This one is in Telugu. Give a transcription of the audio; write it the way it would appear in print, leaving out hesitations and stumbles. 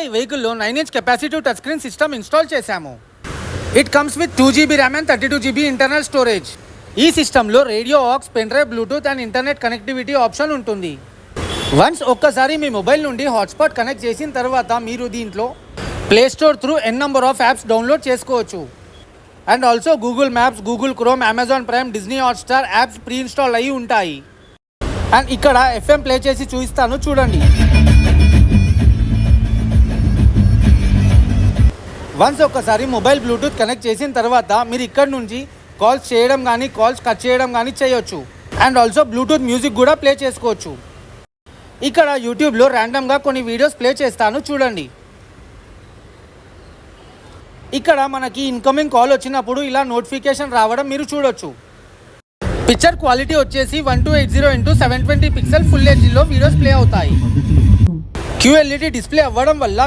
ఈ వెహికల్లో 9-inch capacitive touch screen system install చేశాము. It comes with 2GB RAM and 32GB internal storage. ఈ సిస్టంలో radio, aux, pen drive, Bluetooth and internet connectivity option ఉంటుంది. వన్స్ ఒక్కసారి మీ మొబైల్ నుండి హాట్స్పాట్ కనెక్ట్ చేసిన తర్వాత మీరు దీంట్లో Play Store through n number of apps download చేసుకోవచ్చు. And also Google Maps, Google Chrome, Amazon Prime, Disney Hotstar apps pre install అయ్యి ఉంటాయి. అండ్ ఇక్కడ FM ప్లే చేసి చూపిస్తాను చూడండి. వన్స్ ఒక్కసారి మొబైల్ బ్లూటూత్ కనెక్ట్ చేసిన తర్వాత మీరు ఇక్కడ నుంచి కాల్స్ చేయడం కానీ కాల్స్ కట్ చేయడం కానీ చేయొచ్చు. అండ్ ఆల్సో బ్లూటూత్ మ్యూజిక్ కూడా ప్లే చేసుకోవచ్చు. ఇక్కడ యూట్యూబ్లో ర్యాండమ్గా కొన్ని వీడియోస్ ప్లే చేస్తాను చూడండి. ఇక్కడ మనకి ఇన్కమింగ్ కాల్ వచ్చినప్పుడు ఇలా నోటిఫికేషన్ రావడం మీరు చూడొచ్చు. పిక్చర్ క్వాలిటీ వచ్చేసి 1280x720 పిక్సెల్ ఫుల్ హెచ్డీలో వీడియోస్ ప్లే అవుతాయి. QLED డిస్ప్లే అవ్వడం వల్ల